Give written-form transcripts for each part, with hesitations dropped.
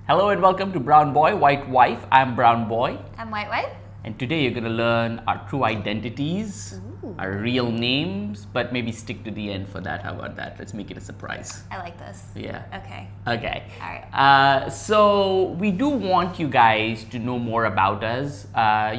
Hello and welcome to Brown Boy, White Wife. I'm Brown Boy. I'm White Wife. And today you're going to learn our true identities, our real names, but maybe stick to the end for that. How about that? Let's make it a surprise. I like this. Yeah. Okay. Okay. All right. So we do want you guys to know more about us.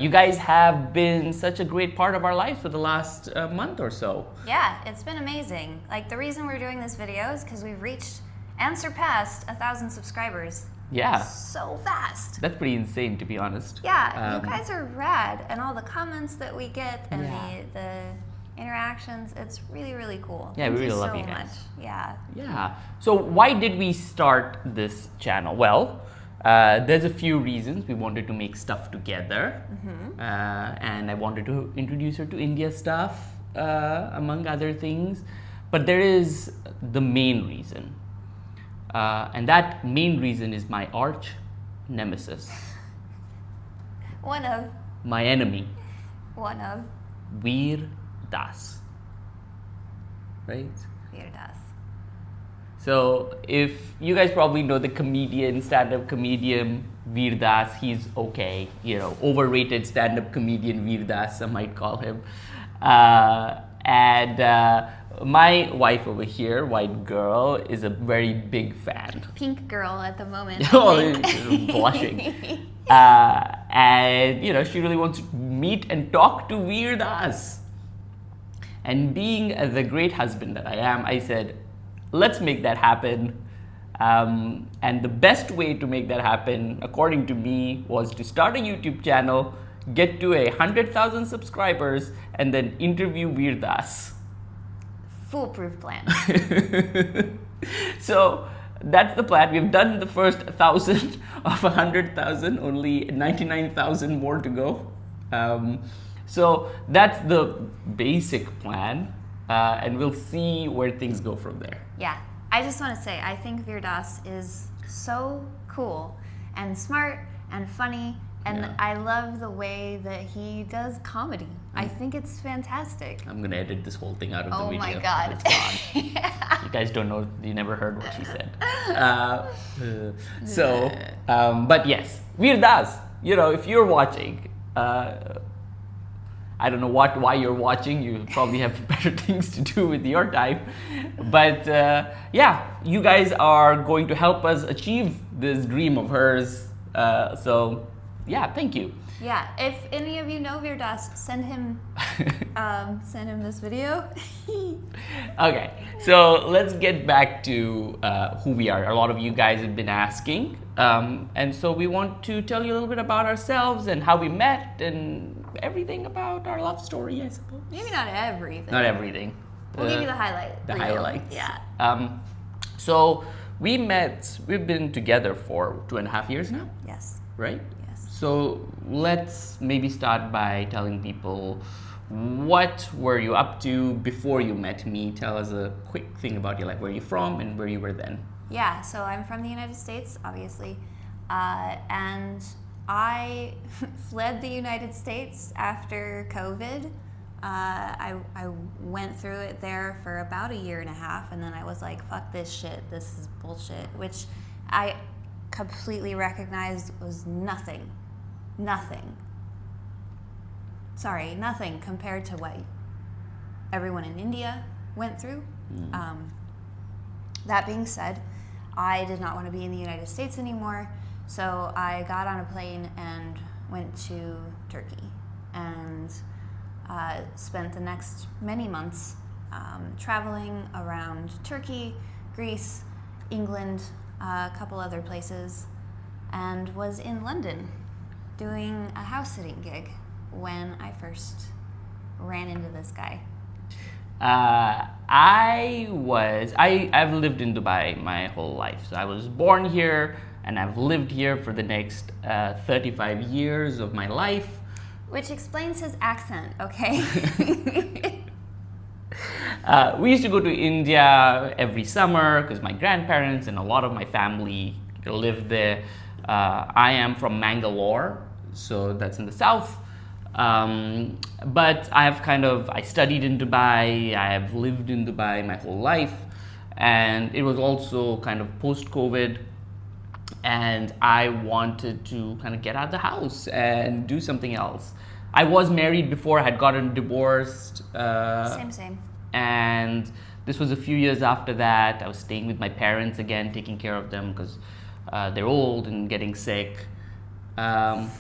You guys have been such a great part of our lives for the last month or so. Yeah, it's been amazing. Like, the reason we're doing this video is because we've reached and surpassed 1,000 subscribers. Yeah. So fast. That's pretty insane, to be honest. Yeah, you guys are rad, and all the comments that we get and Yeah. the interactions, it's really, really cool. Yeah, Thank we really you love so you guys. much. Yeah. Yeah. So why did we start this channel? Well, there's a few reasons. We wanted to make stuff together, and I wanted to introduce her to India stuff, among other things. But there is the main reason, and that main reason is my arch nemesis, One of. my enemy, Veer Das. Right? Veerdas. So if you guys probably know the comedian, stand-up comedian Veer Das, he's okay, overrated stand-up comedian Veer Das, some might call him. And my wife over here, white girl, is a very big fan. Pink girl at the moment. Oh, I think. blushing. And she really wants to meet and talk to Veer Das. And being the great husband that I am, I said, let's make that happen. And the best way to make that happen, according to me, was to start a YouTube channel, get to 100,000 subscribers, and then interview Veer Das. Foolproof plan. So that's the plan. We've done the first 1,000 of 100,000, only 99,000 more to go. So that's the basic plan, and we'll see where things go from there. Yeah, I just want to say, I think Veerdas is so cool and smart and funny, and Yeah. I love the way that he does comedy. I think it's fantastic. I'm gonna edit this whole thing out of the Oh video. my God. It's gone. You guys don't know, you never heard what she said. But yes, Veer Das, if you're watching, I don't know why you're watching. You probably have better things to do with your time. But yeah, you guys are going to help us achieve this dream of hers. So yeah, thank you. Yeah, if any of you know Veerdas, send him this video. Okay, so let's get back to who we are. A lot of you guys have been asking. And so we want to tell you a little bit about ourselves and how we met and everything about our love story, I suppose. Maybe not everything. Not everything. We'll give you the highlight. The reel. highlights. Yeah. So we've been together for 2.5 years now, Yes. right? Yes. So let's maybe start by telling people, what were you up to before you met me? Tell us a quick thing about your life, where you're from and where you were then. Yeah, so I'm from the United States, obviously, and I fled the United States after COVID. I went through it there for about 1.5 years, and then I was like, fuck this shit, this is bullshit, which I completely recognized was nothing compared to what everyone in India went through. That being said, I did not want to be in the United States anymore, so I got on a plane and went to Turkey and spent the next many months traveling around Turkey, Greece, England, a couple other places, and was in London doing a house sitting gig when I first ran into this guy. I've lived in Dubai my whole life. So I was born here and I've lived here for the next 35 years of my life. Which explains his accent, okay? We used to go to India every summer because my grandparents and a lot of my family lived there. I am from Mangalore, so that's in the south. But I studied in Dubai, I have lived in Dubai my whole life, and it was also kind of post-COVID. and I wanted to kind of get out of the house and do something else. I was married before, I had gotten divorced. Same. And this was a few years after that. I was staying with my parents again, taking care of them because they're old and getting sick, as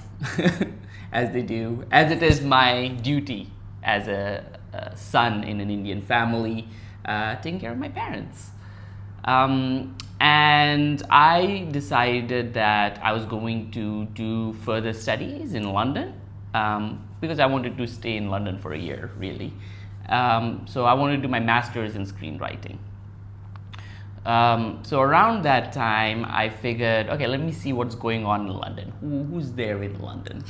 they do, as it is my duty as a son in an Indian family, taking care of my parents. And I decided that I was going to do further studies in London, because I wanted to stay in London for a year, really. So I wanted to do my master's in screenwriting. So around that time, I figured, okay, let me see what's going on in London. Who's there in London?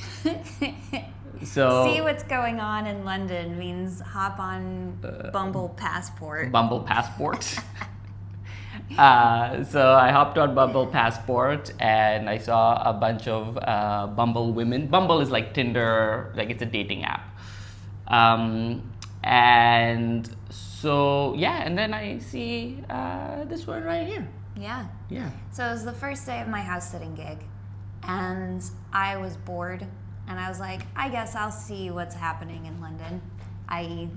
So See what's going on in London means hop on Bumble Passport. Bumble Passport. So I hopped on Bumble Passport and I saw a bunch of Bumble women. Bumble is like Tinder, like it's a dating app. And so, yeah, and then I see this one right here. Yeah. Yeah. So it was the first day of my house sitting gig, and I was bored, and I was like, I guess I'll see what's happening in London, i.e.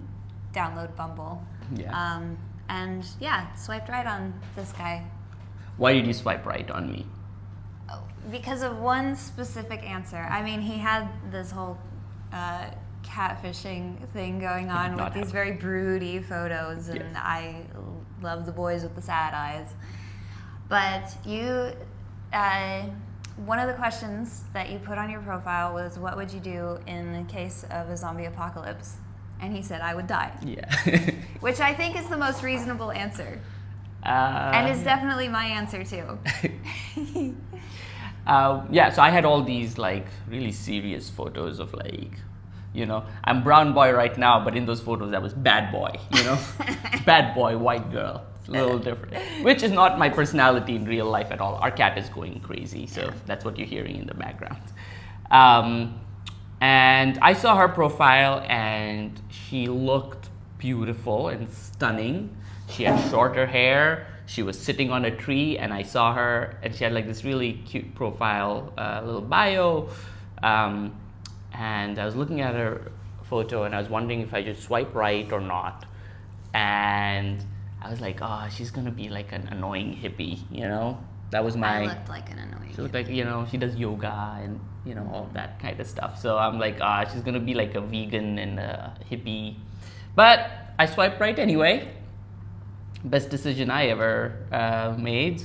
download Bumble. Yeah. And yeah, swiped right on this guy. Why did you swipe right on me? Because of one specific answer. I mean, he had this whole catfishing thing going on with these very broody photos, and Yes. I love the boys with the sad eyes. But you, one of the questions that you put on your profile was, what would you do in the case of a zombie apocalypse? And he said, I would die. Yeah. Which I think is the most reasonable answer. And it's definitely my answer too. Yeah, so I had all these like really serious photos of like, you know, I'm brown boy right now, but in those photos I was bad boy, you know, bad boy, white girl. It's a little different, which is not my personality in real life at all. Our cat is going crazy, so that's what you're hearing in the background. And I saw her profile and she looked beautiful and stunning. She had shorter hair. She was sitting on a tree, and I saw her, and she had like this really cute profile, little bio. And I was looking at her photo, and I was wondering if I should swipe right or not. And I was like, oh, she's gonna be like an annoying hippie, you know? That was my. I looked like an annoying She looked like, you know, she does yoga and, you know, all that kind of stuff. So I'm like, she's gonna be like a vegan and a hippie. But I swiped right anyway. Best decision I ever made.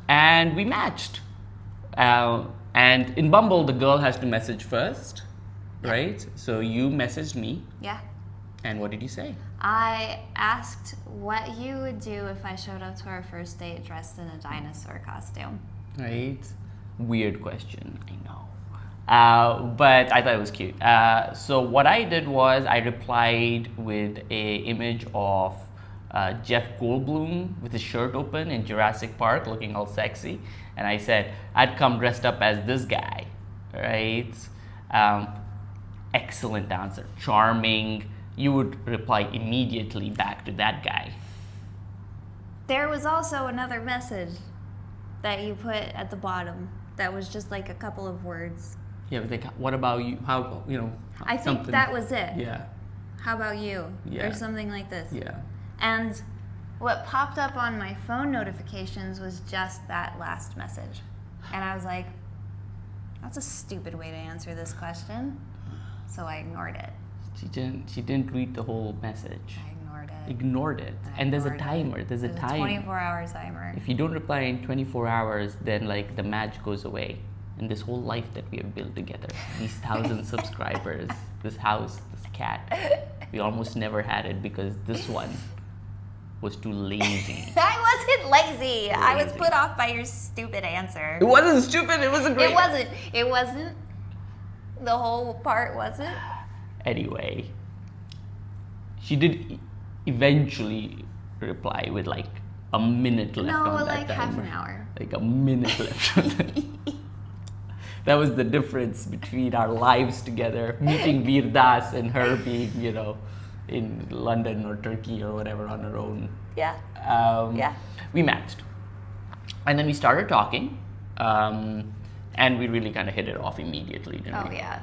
And we matched. And in Bumble, the girl has to message first, right? So you messaged me. Yeah. And what did you say? I asked what you would do if I showed up to our first date dressed in a dinosaur costume. Right? Weird question, I know. But I thought it was cute. So what I did was I replied with a image of Jeff Goldblum with his shirt open in Jurassic Park looking all sexy. And I said, I'd come dressed up as this guy, right? Excellent answer, charming. You would reply immediately back to that guy. There was also another message that you put at the bottom that was just like a couple of words. Yeah, but like, what about you? How, you know, I think something. that was it. Yeah, How about you? Yeah. Or something like this. yeah. And what popped up on my phone notifications was just that last message. And I was like, that's a stupid way to answer this question. So I ignored it. She didn't read the whole message. I ignored it. Ignored it. I And there's a ignored timer. it. There's a time. 24-hour timer. If you don't reply in 24 hours, then like the match goes away. And this whole life that we have built together, these 1,000 subscribers, this house, this cat, we almost never had it because this one was too lazy. I wasn't lazy. I was Lazy. put off by your stupid answer. It wasn't stupid. It was a great. It wasn't. It wasn't. The whole part wasn't. Anyway, she did eventually reply with like a minute left No, on that like half timer. an hour. Like a minute left on that. That was the difference between our lives together, meeting Veer Das and her being, you know, in London or Turkey or whatever on her own. Yeah. We matched. And then we started talking. And we really kind of hit it off immediately, didn't Oh we? yeah.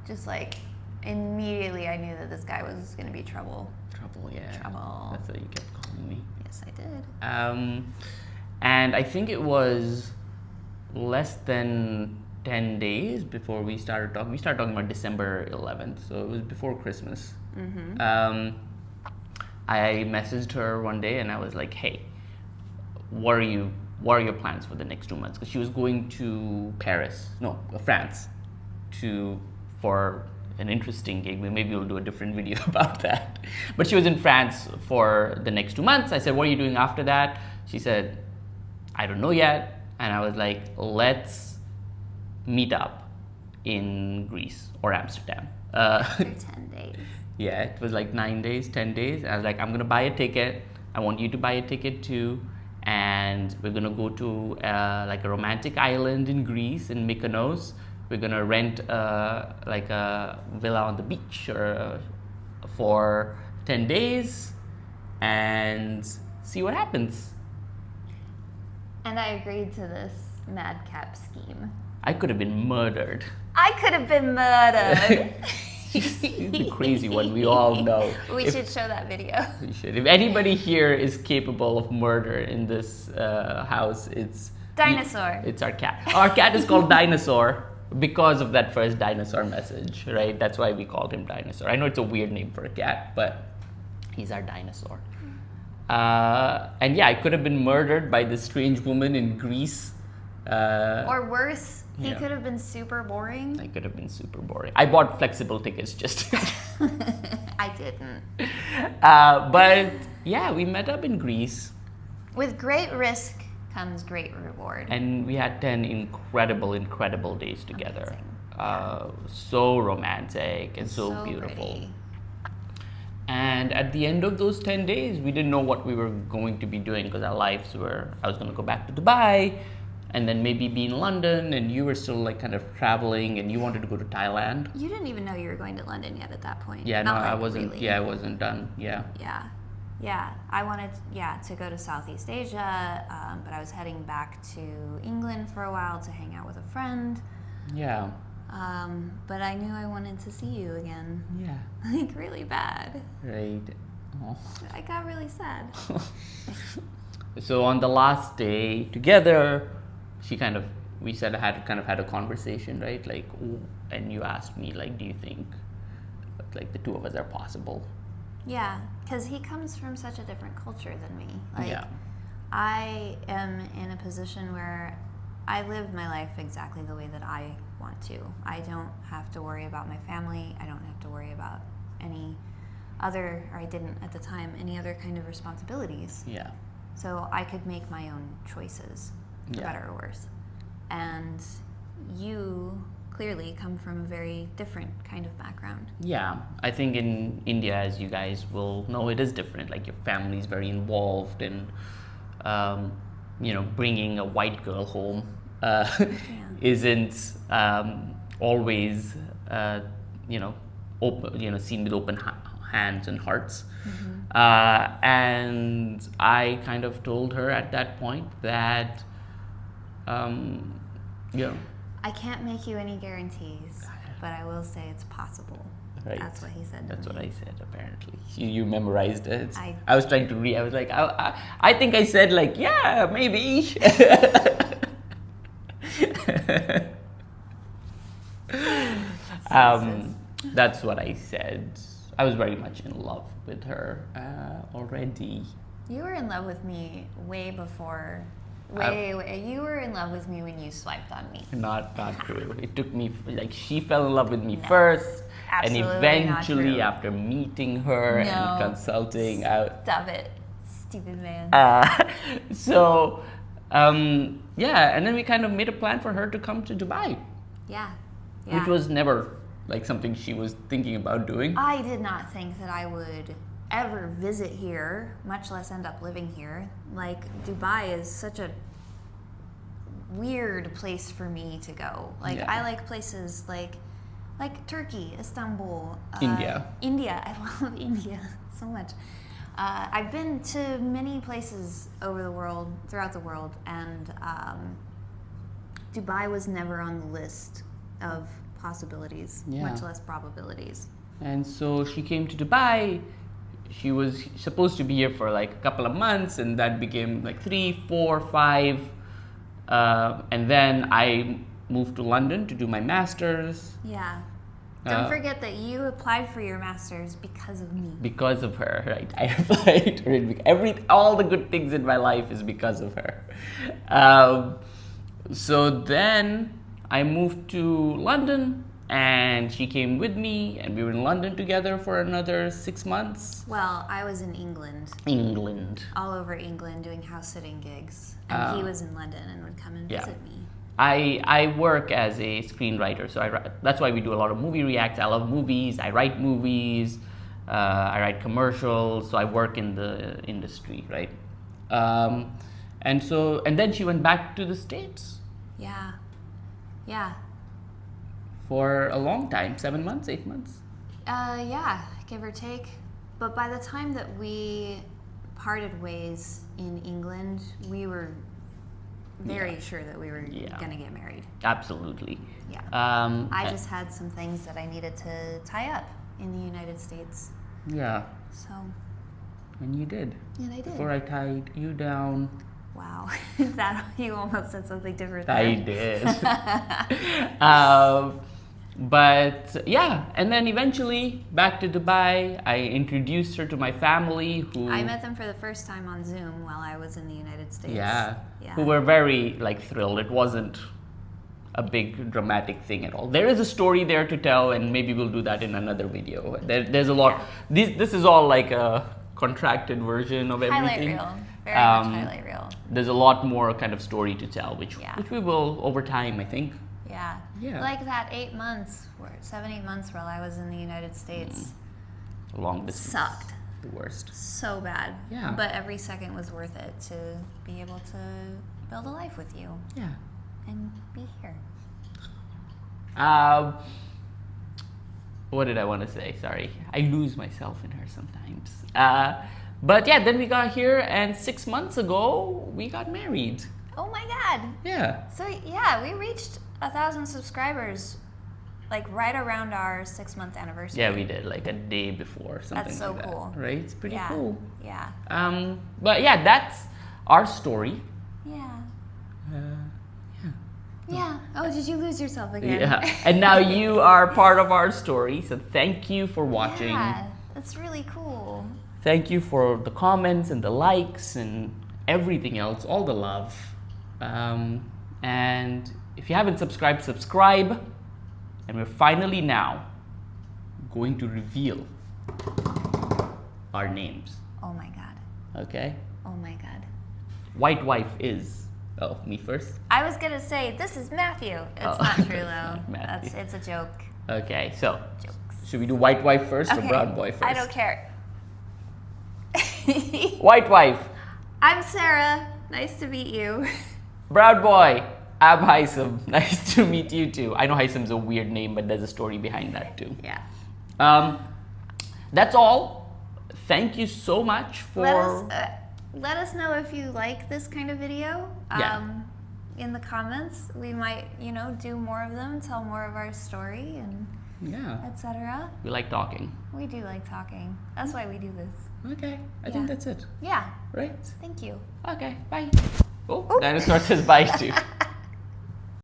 Just like immediately I knew that this guy was going to be trouble. Trouble, yeah. Trouble. That's what you kept calling me. Yes, I did. And I think it was less than 10 days before we started talking. We started talking about December 11th, so it was before Christmas. I messaged her one day and I was like, hey, what are your plans for the next 2 months? Because she was going to France for an interesting gig. Maybe we'll do a different video about that. But she was in France for the next 2 months. I said, what are you doing after that? She said, I don't know yet. And I was like, let's meet up in Greece or Amsterdam. For 10 days. Yeah, it was like 9 days, 10 days. I was like, I'm gonna buy a ticket. I want you to buy a ticket too. And we're gonna go to like a romantic island in Greece, in Mykonos. We're gonna rent like a villa on the beach for 10 days and see what happens. And I agreed to this madcap scheme. I could have been murdered. I could have been murdered. He's the crazy one, we all know. We should show that video. We should. If anybody here is capable of murder in this house, it's Dinosaur. It's our cat. Our cat is called Dinosaur because of that first dinosaur message, right? That's why we called him Dinosaur. I know it's a weird name for a cat, but he's our dinosaur. And yeah, I could have been murdered by this strange woman in Greece. Or worse, he yeah. could have been super boring. I could have been super boring. I bought flexible tickets just. I didn't. But yeah, we met up in Greece. With great risk comes great reward. And we had 10 incredible days together. So romantic and so beautiful. Pretty. And at the end of those 10 days, we didn't know what we were going to be doing because our lives were, I was going to go back to Dubai and then maybe be in London, and you were still like kind of traveling and you wanted to go to Thailand. You didn't even know you were going to London yet at that point. Yeah, Not no, like I wasn't. really. Yeah, I wasn't done. Yeah. Yeah. I wanted, to go to Southeast Asia, but I was heading back to England for a while to hang out with a friend. Yeah. But I knew I wanted to see you again. Yeah. Like really bad. Right. Oh. I got really sad. So on the last day together, we said I had a conversation, right? Like, and you asked me, like, do you think like the two of us are possible? Yeah, because he comes from such a different culture than me. Like, Yeah. I am in a position where I live my life exactly the way that I want to. I don't have to worry about my family. I don't have to worry about any other, or I didn't at the time, any other kind of responsibilities. Yeah. So I could make my own choices, for Yeah. better or worse. And you clearly come from a very different kind of background. Yeah, I think in India, as you guys will know, it is different. Like your family is very involved in, bringing a white girl home isn't always, open, seen with open hands and hearts. Mm-hmm. And I kind of told her at that point that, I can't make you any guarantees, but I will say it's possible. Right. That's what he said. That's to what me. I said, apparently. You memorized it. I was trying to read. I was like, I think I said, like, yeah, maybe. That's what I said. I was very much in love with her already. You were in love with me way before. You were in love with me when you swiped on me. Not true. It took me, like, she fell in love with me first. Absolutely and eventually, not true. after meeting her and consulting out. Stop it, stupid man. And then we kind of made a plan for her to come to Dubai. Yeah. Which was never like something she was thinking about doing. I did not think that I would ever visit here, much less end up living here. Like, Dubai is such a weird place for me to go. Like, Yeah. I like places like Like Turkey, Istanbul, India. India, I love India so much. I've been to many places throughout the world, and Dubai was never on the list of possibilities, much less probabilities. And so she came to Dubai. She was supposed to be here for like a couple of months, and that became like 3, 4, 5. And then I moved to London to do my master's. Yeah. Don't forget that you applied for your master's because of me. Because of her, right? I applied for it. All the good things in my life is because of her. So then I moved to London, and she came with me, and we were in London together for another 6 months. Well, I was in England. All over England doing house sitting gigs. And he was in London and would come and visit me. I work as a screenwriter, so that's why we do a lot of movie reacts. I love movies. I write movies. I write commercials. So I work in the industry, right? And then she went back to the States. Yeah. For a long time, 7 months, 8 months. Yeah, give or take. But by the time that we parted ways in England, we were very sure that we were going to get married. Absolutely. Yeah. I just had some things that I needed to tie up in the United States. Yeah. So. And you did. And I did. Before I tied you down. Wow. You almost said something different there. I did. But yeah, and then eventually back to Dubai. I introduced her to my family, who I met them for the first time on Zoom while I was in the United States. Yeah. Who were very thrilled. It wasn't a big dramatic thing at all. There is a story there to tell, and maybe we'll do that in another video. There's a lot. This is all like a contracted version of everything. Highlight reel. Very much highlight reel. There's a lot more kind of story to tell, which we will over time, I think. Yeah. Like that 7, 8 months while I was in the United States. Long distance. Sucked. The worst. So bad. Yeah. But every second was worth it to be able to build a life with you. Yeah. And be here. What did I want to say? Sorry. I lose myself in her sometimes. But yeah, then we got here, and 6 months ago, we got married. Oh my God. Yeah. So yeah, we reached 1,000 subscribers right around our 6-month anniversary. Yeah, we did, a day before, something That's so like that. cool. Right? It's pretty cool. Yeah. But yeah, that's our story. Yeah. Yeah. Oh, did you lose yourself again? Yeah. And now you are part of our story, so thank you for watching. Yeah, that's really cool. Thank you for the comments and the likes and everything else, all the love. And if you haven't subscribed, subscribe. And we're finally now going to reveal our names. Oh my God. Okay? Oh my God. White wife is... Oh, me first? I was going to say, this is Matthew. It's not true, though. Matthew. It's a joke. Okay, so... Jokes. Should we do white wife first or brown boy first? I don't care. White wife. I'm Sarah. Nice to meet you. Brown boy. I'm Haitham. Nice to meet you too. I know Haitham's a weird name, but there's a story behind that too. Yeah. That's all. Thank you so much for... Let us know if you like this kind of video. In the comments. We might, do more of them, tell more of our story, and etc. We like talking. We do like talking. That's why we do this. Okay. I think that's it. Yeah. Right? Thank you. Okay. Bye. Oh, Dinosaur says bye too.